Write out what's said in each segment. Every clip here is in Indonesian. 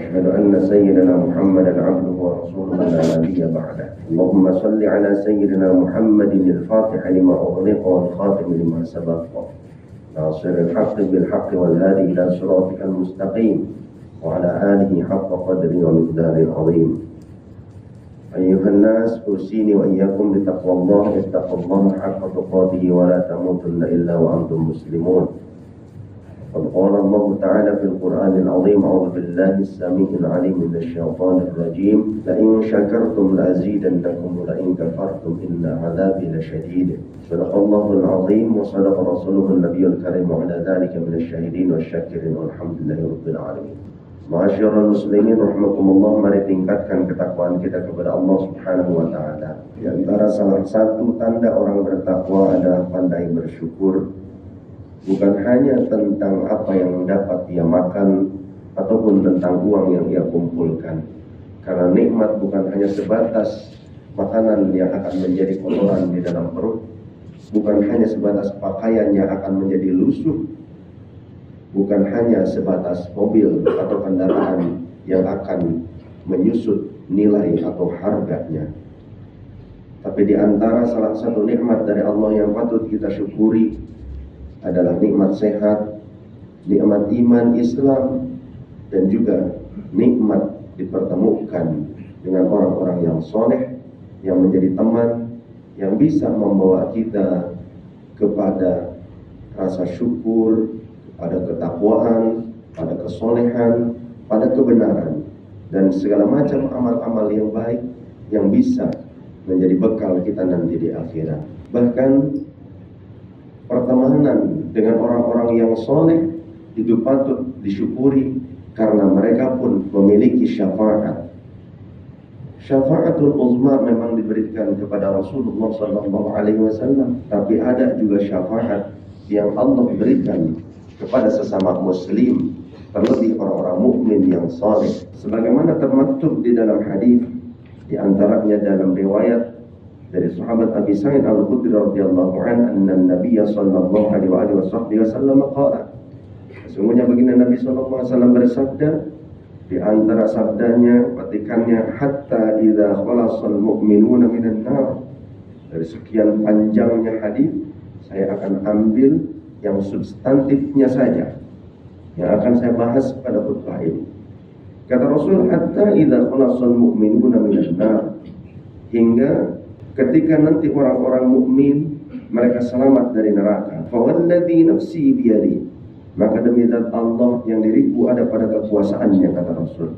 وأشهد أن سيدنا محمدا عبده ورسوله لا نبي بعده. اللهم صل على سيدنا محمد الفاتح لما أغلق والخاتم لما سبق ناصر الحق بالحق والهادي إلى صراطك المستقيم وعلى آله حق قدره ومقداره العظيم. أيها الناس أوصيني وإياكم بتقوى الله. اتقوا الله حق تقاته ولا تموتن إلا وأنتم مسلمون. قد قال الله تعالى في القرآن العظيم: أعوذ بالله السميع العليم من الشيطان الرجيم لئن شكرتم لأزيدنكم ولئن كفرتم إن عذابي لشديد. صدق الله العظيم وصدق رسوله النبي الكريم وعلى ذلك من الشاهدين والشاكرين والحمد لله رب العالمين. Ma'asyiral muslimin rahimakumullah, mari tingkatkan ketakwaan kita kepada Allah Subhanahu wa taala. Di antara salah satu tanda orang bertakwa adalah pandai bersyukur. Bukan hanya tentang apa yang dapat dia makan ataupun tentang uang yang ia kumpulkan. Karena nikmat bukan hanya sebatas makanan yang akan menjadi kotoran di dalam perut, bukan hanya sebatas pakaian yang akan menjadi lusuh, bukan hanya sebatas mobil atau kendaraan yang akan menyusut nilai atau harganya. Tapi di antara salah satu nikmat dari Allah yang patut kita syukuri adalah nikmat sehat, nikmat iman Islam, dan juga nikmat dipertemukan dengan orang-orang yang soleh, yang menjadi teman, yang bisa membawa kita kepada rasa syukur, pada ketakwaan, pada kesolehan, pada kebenaran, dan segala macam amal-amal yang baik yang bisa menjadi bekal kita nanti di akhirat. Bahkan pertemanan dengan orang-orang yang soleh itu patut disyukuri karena mereka pun memiliki syafaat. Syafaatul uzma memang diberikan kepada Rasulullah SAW, tapi ada juga syafaat yang Allah berikan kepada sesama muslim, terlebih orang-orang mukmin yang saleh. Sebagaimana termaktub di dalam hadis, di antaranya dalam riwayat dari sahabat Abi Sa'id Al-Khudri radhiyallahu anhu, anna Nabiy sallallahu alaihi wasallam qala, sesungguhnya baginda Nabi sallallahu alaihi wasallam bersabda, di antara sabdanya, petikannya, hatta idza khalasal mu'minuna minan nar. Dari sekian panjangnya hadis, saya akan ambil yang substantifnya saja yang akan saya bahas pada khutbah ini. Kata Rasul, hatta idza khalasal mu'minuna minan nar, hingga ketika nanti orang-orang mukmin mereka selamat dari neraka. Fa walladzi nafsi biyadi, maka demi zat Allah yang diriku ada pada kekuasaannya, kata Rasul,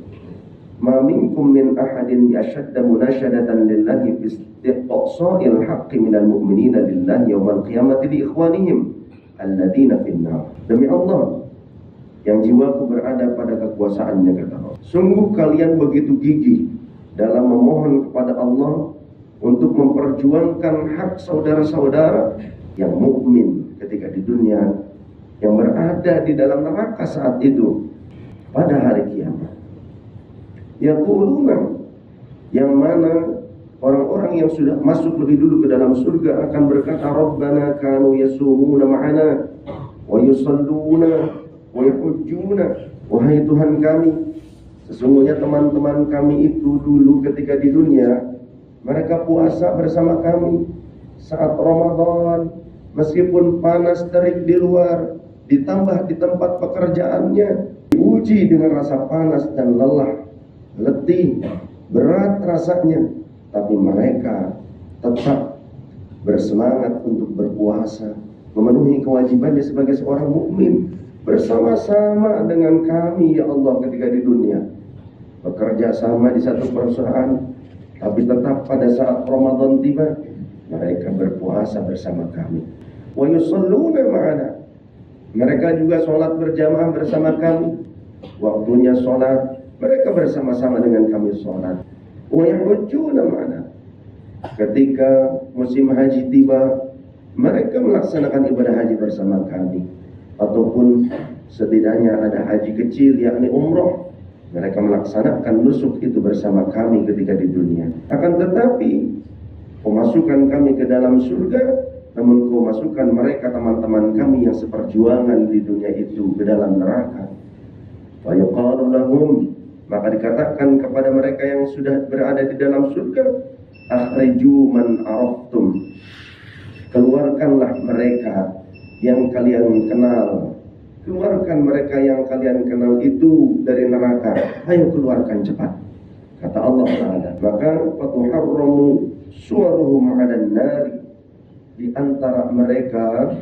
ma minkum min ahadin yashadda munashadatan lillahi fi istiqsa'il haqqi minal mu'minina lillahi yawmal qiyamati li ikhwanihim alladzina finnar. Demi Allah yang jiwaku berada pada kekuasaannya, kata Allah, sungguh kalian begitu gigih dalam memohon kepada Allah untuk memperjuangkan hak saudara-saudara yang mukmin ketika di dunia, yang berada di dalam neraka saat itu pada hari kiamat. Yaquluna, yang mana orang-orang yang sudah masuk lebih dulu ke dalam surga akan berkata, Rabbana kanu yasumuna ma'ana wa yusalluna wa yahujjuna. Wahai Tuhan kami, sesungguhnya teman-teman kami itu dulu ketika di dunia mereka puasa bersama kami saat Ramadan, meskipun panas terik di luar, ditambah di tempat pekerjaannya diuji dengan rasa panas dan lelah, letih, berat rasanya, tapi mereka tetap bersemangat untuk berpuasa, memenuhi kewajibannya sebagai seorang mukmin bersama-sama dengan kami, ya Allah, ketika di dunia. Bekerja sama di satu perusahaan, tapi tetap pada saat Ramadan tiba mereka berpuasa bersama kami. Wa yusalluna ma'ana, mereka juga sholat berjamaah bersama kami. Waktunya sholat, mereka bersama-sama dengan kami sholat. Wa yahujjuna ma'ana, ketika musim haji tiba mereka melaksanakan ibadah haji bersama kami. Ataupun setidaknya ada haji kecil, yakni umroh, mereka melaksanakan nusuk itu bersama kami ketika di dunia. Akan tetapi pemasukan kami ke dalam surga, namun kau masukkan mereka, teman-teman kami yang seperjuangan di dunia itu, ke dalam neraka. Wa yuqalu lahum, Maka dikatakan kepada mereka yang sudah berada di dalam surga, akhriju man araftum, keluarkanlah mereka yang kalian kenal. Keluarkan mereka yang kalian kenal itu dari neraka. Ayo keluarkan cepat, kata Allah Ta'ala. Maka fatuharramu suwaruhum 'alan nari, di antara mereka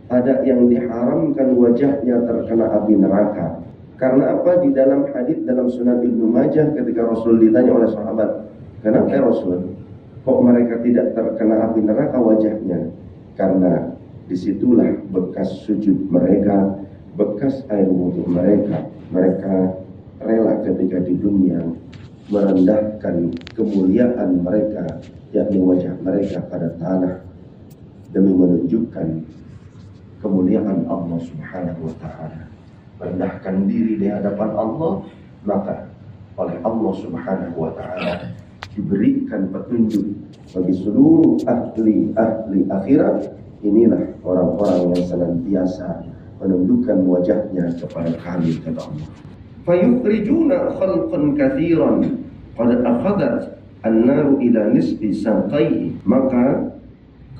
ada yang diharamkan wajahnya terkena api neraka. Karena apa? Di dalam hadis dalam Sunan Ibnu Majah, ketika Rasul ditanya oleh sahabat, kenapa ya Rasul, kok mereka tidak terkena api neraka wajahnya? Karena disitulah bekas sujud mereka, bekas air wudhu mereka. Mereka rela ketika di dunia merendahkan kemuliaan mereka, yakni wajah mereka pada tanah, demi menunjukkan kemuliaan Allah Subhanahu wa Ta'ala. Merendahkan diri di hadapan Allah, maka oleh Allah Subhanahu wa Ta'ala diberikan petunjuk bagi seluruh ahli akhirat. Inilah orang-orang yang senantiasa menundukkan wajahnya kepada kami, kata Allah. Fayukhrijuna khalqan katsiran qad akhadhat an-naru ila nisbi saqaihi, maka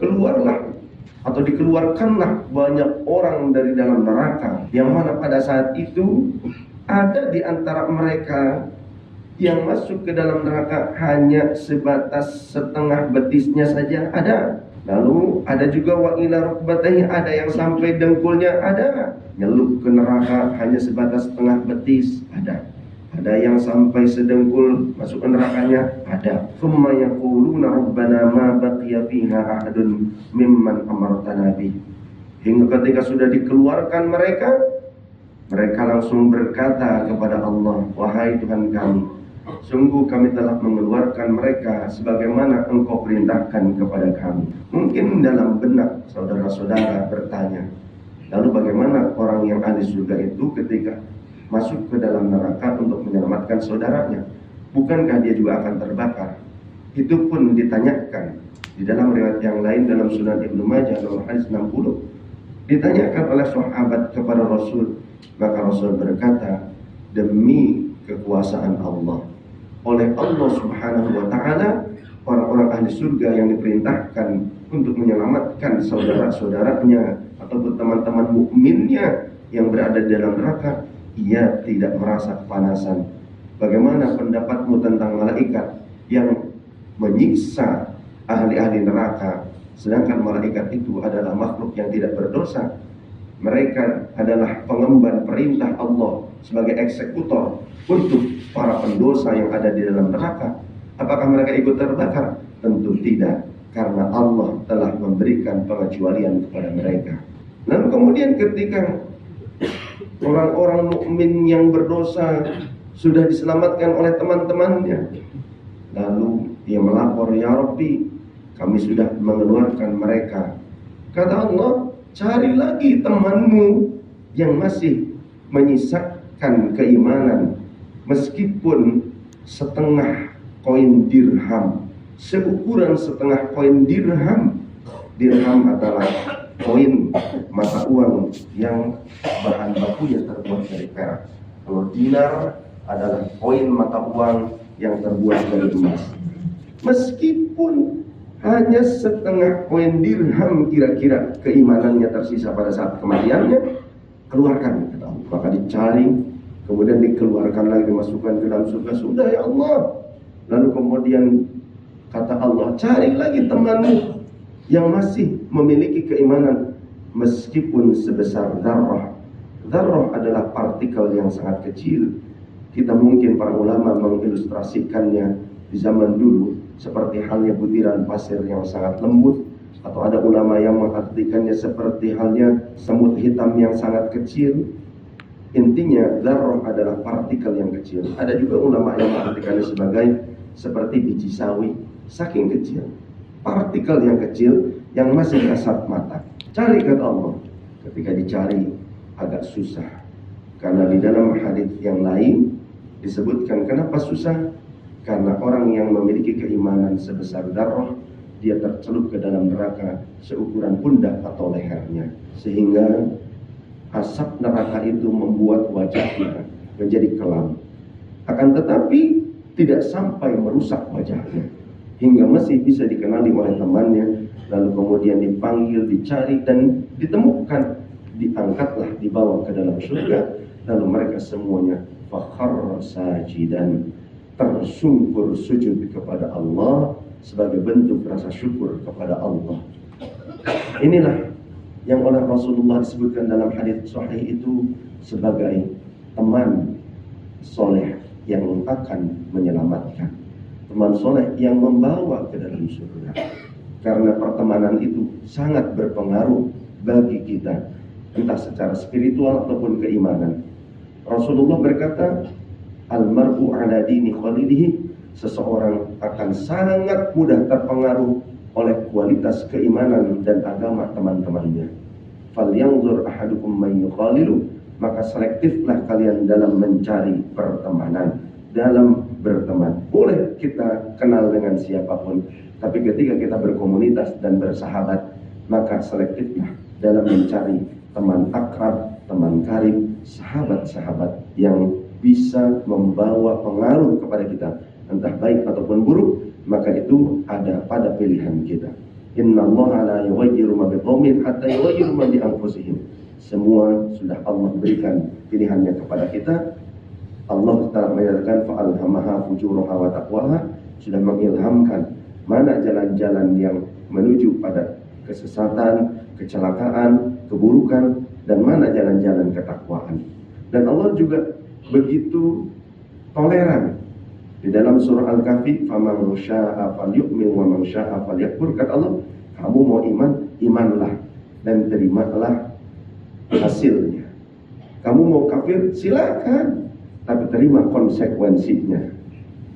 keluarlah atau dikeluarkanlah banyak orang dari dalam neraka, yang mana pada saat itu ada di antara mereka yang masuk ke dalam neraka hanya sebatas setengah betisnya saja ada. Lalu ada juga wa ila rukbatayhi, ada yang sampai dengkulnya ada. Nyelup ke neraka hanya sebatas setengah betis ada. Ada yang sampai sedengkul masuk ke nerakanya ada. Tsumma yaquluna rabbana ma baqiya fiha ahadun mimman amartana bih. Hingga ketika sudah dikeluarkan mereka langsung berkata kepada Allah, wahai Tuhan kami, sungguh kami telah mengeluarkan mereka sebagaimana Engkau perintahkan kepada kami. Mungkin dalam benak saudara-saudara bertanya, lalu bagaimana orang yang ahli surga itu ketika masuk ke dalam neraka untuk menyelamatkan saudaranya? Bukankah dia juga akan terbakar? Itu pun ditanyakan di dalam riwayat yang lain dalam Sunan Ibnu Majah nomor hadis 60. Ditanyakan oleh sahabat kepada Rasul, maka Rasul berkata, demi kekuasaan Allah, oleh Allah Subhanahu wa Ta'ala, orang-orang ahli surga yang diperintahkan untuk menyelamatkan saudara-saudaranya ataupun teman-teman mukminnya yang berada di dalam neraka, ia tidak merasa kepanasan. Bagaimana pendapatmu tentang malaikat yang menyiksa ahli-ahli neraka, sedangkan malaikat itu adalah makhluk yang tidak berdosa? Mereka adalah pengemban perintah Allah sebagai eksekutor untuk para pendosa yang ada di dalam neraka. Apakah mereka ikut terbakar? Tentu tidak, karena Allah telah memberikan pengecualian kepada mereka. Lalu kemudian ketika orang-orang mukmin yang berdosa sudah diselamatkan oleh teman-temannya, lalu dia melapor, ya Rabbi, kami sudah mengeluarkan mereka. Kata Allah, cari lagi temanmu yang masih menyisakan keimanan, meskipun setengah koin dirham, seukuran setengah koin dirham. Dirham adalah koin mata uang yang bahan bakunya terbuat dari perak. Kalau dinar adalah koin mata uang yang terbuat dari emas. Meskipun hanya setengah koin dirham kira-kira keimanannya tersisa pada saat kematiannya, keluarkan, kata Allah. Maka dicari, kemudian dikeluarkan lagi, dimasukkan ke dalam surga. Sudah ya Allah. Lalu kemudian kata Allah, cari lagi temanmu yang masih memiliki keimanan meskipun sebesar dzarrah. Dzarrah adalah partikel yang sangat kecil. Kita mungkin para ulama mengilustrasikannya di zaman dulu seperti halnya butiran pasir yang sangat lembut, atau ada ulama yang mengartikannya seperti halnya semut hitam yang sangat kecil. Intinya dzarrah adalah partikel yang kecil. Ada juga ulama yang mengartikannya sebagai seperti biji sawi, saking kecil, partikel yang kecil yang masih kasat mata. Cari, kata Allah. Ketika dicari agak susah, karena di dalam hadis yang lain disebutkan kenapa susah. Karena orang yang memiliki keimanan sebesar dzarrah, dia tercelup ke dalam neraka seukuran pundak atau lehernya, sehingga asap neraka itu membuat wajahnya menjadi kelam. Akan Akan tetapi tidak sampai merusak wajahnya, hingga masih bisa dikenali oleh temannya. Lalu kemudian dipanggil, dicari dan ditemukan, diangkatlah, dibawa ke dalam surga. Lalu mereka semuanya fakharra sajidan, tersungkur sujud kepada Allah sebagai bentuk rasa syukur kepada Allah. Inilah yang oleh Rasulullah disebutkan dalam hadis sahih itu sebagai teman soleh yang akan menyelamatkan, teman soleh yang membawa ke dalam surga. Karena pertemanan itu sangat berpengaruh bagi kita, entah secara spiritual ataupun keimanan. Rasulullah berkata, almar'u ala dini khalilihi, seseorang akan sangat mudah terpengaruh oleh kualitas keimanan dan agama teman-temannya. Falyanzur ahadukum man yukhalilu, maka selektiflah kalian dalam mencari pertemanan, dalam berteman. Boleh kita kenal dengan siapapun, tapi ketika kita berkomunitas dan bersahabat, maka selektiflah dalam mencari teman akrab, teman karib, sahabat-sahabat yang bisa membawa pengaruh kepada kita, entah baik ataupun buruk. Maka itu ada pada pilihan kita. Innallaha la yughayyiru ma biqaumin hatta yughayyiru ma bi anfusihim. Semua sudah Allah berikan pilihannya kepada kita. Allah telah menyatakan fa'alhamaha fujuraha wa taqwaha, sudah mengilhamkan mana jalan-jalan yang menuju pada kesesatan, kecelakaan, keburukan, dan mana jalan-jalan ketakwaan. Dan Allah juga begitu toleran. Di dalam surah Al-Kahfi, faman syaa'a falyu'min wa man syaa'a falyakfur, kata Allah, kamu mau iman, imanlah dan terimalah hasilnya. Kamu mau kafir, silakan, tapi terima konsekuensinya.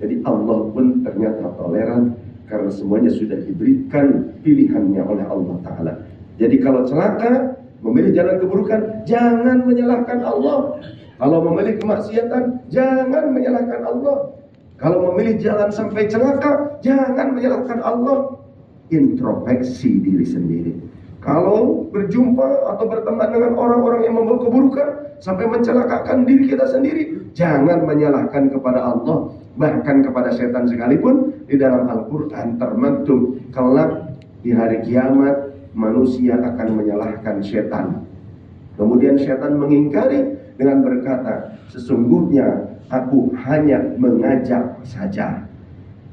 Jadi Allah pun ternyata toleran karena semuanya sudah diberikan pilihannya oleh Allah Ta'ala. Jadi kalau celaka, memilih jalan keburukan, jangan menyalahkan Allah. Kalau memilih kemaksiatan, jangan menyalahkan Allah. Kalau memilih jalan sampai celaka, jangan menyalahkan Allah. Introspeksi diri sendiri. Kalau berjumpa atau berteman dengan orang-orang yang membawa keburukan sampai mencelakakan diri kita sendiri, jangan menyalahkan kepada Allah. Bahkan kepada setan sekalipun, di dalam Al-Quran termaktub, kelak di hari kiamat manusia akan menyalahkan setan. Kemudian setan mengingkari dengan berkata, sesungguhnya aku hanya mengajak saja.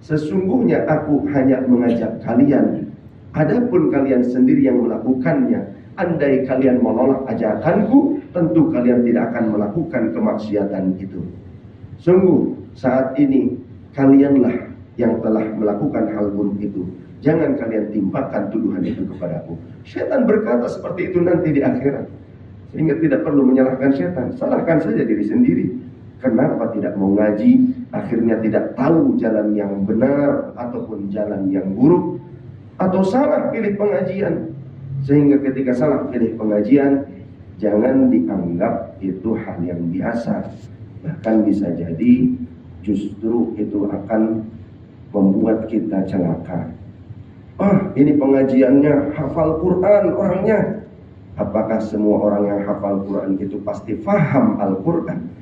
Sesungguhnya aku hanya mengajak kalian. Adapun kalian sendiri yang melakukannya. Andai kalian menolak ajakanku, tentu kalian tidak akan melakukan kemaksiatan itu. Sungguh saat ini kalianlah yang telah melakukan hal buruk itu. Jangan kalian timpakan tuduhan itu kepadaku. Setan berkata seperti itu nanti di akhirat. Sehingga tidak perlu menyalahkan setan, salahkan saja diri sendiri. Kenapa tidak mau ngaji, akhirnya tidak tahu jalan yang benar ataupun jalan yang buruk, atau salah pilih pengajian. Sehingga ketika salah pilih pengajian, jangan dianggap itu hal yang biasa. Bahkan bisa jadi justru itu akan membuat kita celaka. Ini pengajiannya hafal Quran orangnya. Apakah semua orang yang hafal Quran itu pasti faham Al-Quran?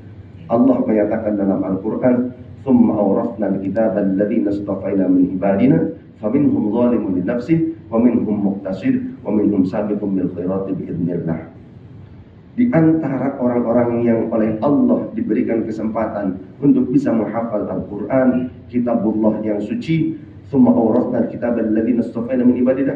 Allah menyatakan dalam Al-Quran, "Tsumma awrasna al-kitaba alladziina istafaina min ibadina, faminhum zalimun li nafsihi, wa minhum muqtasid, wa minhum sabiqun bil khairati biidznillah." Di antara orang-orang yang oleh Allah diberikan kesempatan untuk bisa menghafal Al-Quran, kitabullah yang suci, "Tsumma awrasna al-kitaba alladziina istafaina min ibadina."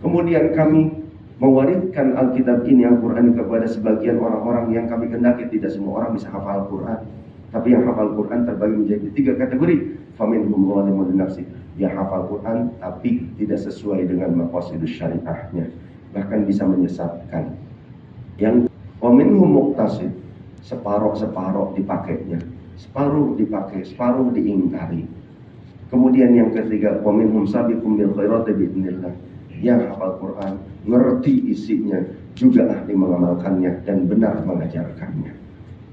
Kemudian kami mewariskan Alkitab ini, Al-Quran, kepada sebagian orang-orang yang kami kehendaki. Tidak semua orang bisa hafal Al-Quran, tapi yang hafal Al-Quran terbagi menjadi 3 kategori. Faminhum zalimun li nafsihi, dia hafal Quran tapi tidak sesuai dengan maqasidus syariahnya, bahkan bisa menyesatkan. Yang waminhum muqtasid, separuh-separuh dipakainya, separuh dipakai, separuh diingkari. Kemudian yang ketiga, waminhum sabiqum bil khairati biidznillah, yang hafal Quran, ngerti isinya, juga ahli mengamalkannya dan benar mengajarkannya.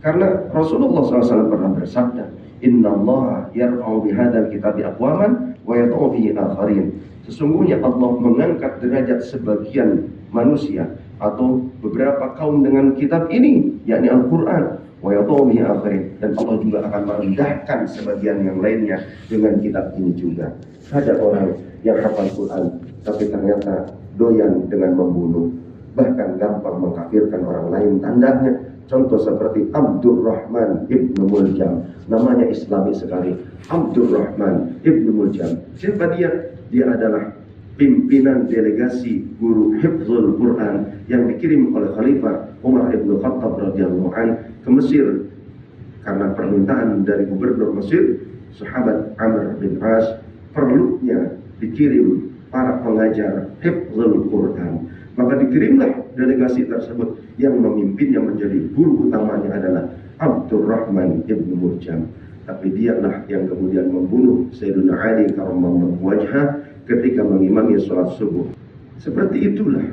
Karena Rasulullah SAW pernah bersabda, "Innallaha yarfa'u bihadzal kitabi aqwaman wa yad'u bihi akharin." Sesungguhnya Allah mengangkat derajat sebagian manusia atau beberapa kaum dengan kitab ini, yakni Al-Quran, wa yadh'u bihi akharin, dan Allah juga akan merendahkan sebagian yang lainnya dengan kitab ini juga. Ada orang yang hafal Quran tapi ternyata doyan dengan membunuh, bahkan gampang mengkafirkan orang lain. Tandanya contoh seperti Abdurrahman ibnu Muljam, namanya Islami sekali, Abdurrahman ibnu Muljam. Siapa dia? Dia adalah pimpinan delegasi guru Hifzul Quran yang dikirim oleh Khalifah Umar ibnu Khattab radhiyallahu an ke Mesir karena permintaan dari gubernur Mesir, sahabat Amr bin As, perlunya dikirim para pengajar Hifzul Quran. Maka dikirimlah delegasi tersebut, yang memimpinnya menjadi guru utamanya adalah Abdurrahman ibnu Muljam. Tapi dialah yang kemudian membunuh Sayyidina Ali karramallahu wajhah ketika mengimami sholat subuh. Seperti itulah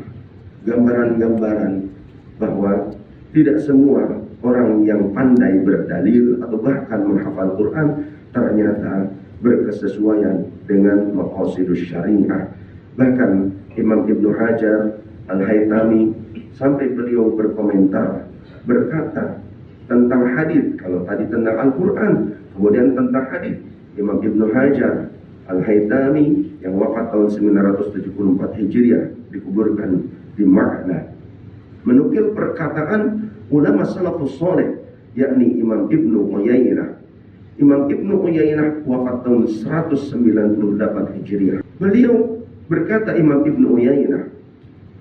gambaran-gambaran bahwa tidak semua orang yang pandai berdalil atau bahkan menghafal Quran ternyata berkesesuaian dengan maqasidus syariah. Bahkan Imam Ibnu Hajar Al-Haytami sampai beliau berkomentar, berkata tentang hadis. Kalau tadi tentang Al-Quran, kemudian tentang hadis. Imam Ibnu Hajar Al-Haytami yang wafat tahun 974 Hijriah, dikuburkan di Ma'na, menukil perkataan ulama salafus saleh, yakni Imam Ibnu Uyainah. Imam Ibnu Uyainah wafat tahun 198 Hijriah. Beliau berkata, Imam Ibnu Uyainah,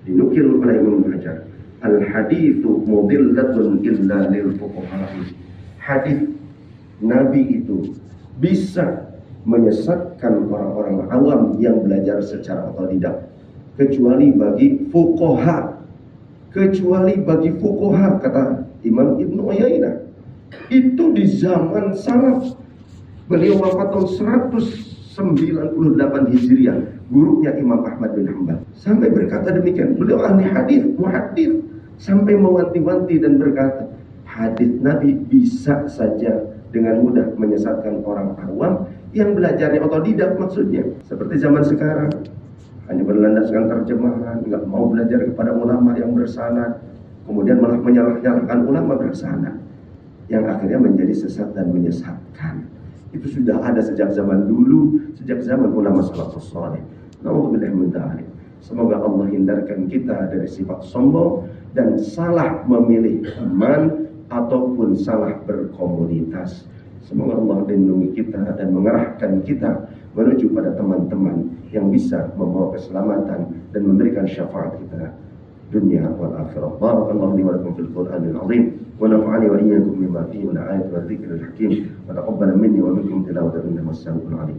dinukil oleh Imam Hajar, al-hadithu mudillatun illa lil fuqaha. Hadis Nabi itu bisa menyesatkan orang-orang awam yang belajar secara otodidak, kecuali bagi fuqaha. Kecuali bagi fuqaha, kata Imam Ibnu Uyainah. Itu di zaman salaf. Beliau wafat tahun 198 Hijriah, gurunya Imam Ahmad bin Hanbal. Sampai berkata demikian. Beliau ahli hadis, muhaddits, sampai mewanti-wanti dan berkata, hadis Nabi bisa saja dengan mudah menyesatkan orang awam yang belajarnya otodidak, maksudnya seperti zaman sekarang, hanya berlandaskan terjemahan, nggak mau belajar kepada ulama yang bersanad, kemudian malah menyalah-nyalahkan ulama bersanad, yang akhirnya menjadi sesat dan menyesatkan. Itu sudah ada sejak zaman dulu, sejak zaman ulama salafus saleh. Nauzubillah min dzalik. Semoga Allah hindarkan kita dari sifat sombong dan salah memilih teman ataupun salah berkomunitas. Semoga Allah lindungi kita dan mengarahkan kita menuju pada teman-teman yang bisa membawa keselamatan dan memberikan syafaat kita dunia wal akhirah. Barakallahu li wa lakum fil Qur'anil azim wa nafa'ani wa iyyakum bima fihi min ayati wa dzikril hakim wa taqabbal minni wa minkum tilawatan innahu as-sami'ul alim.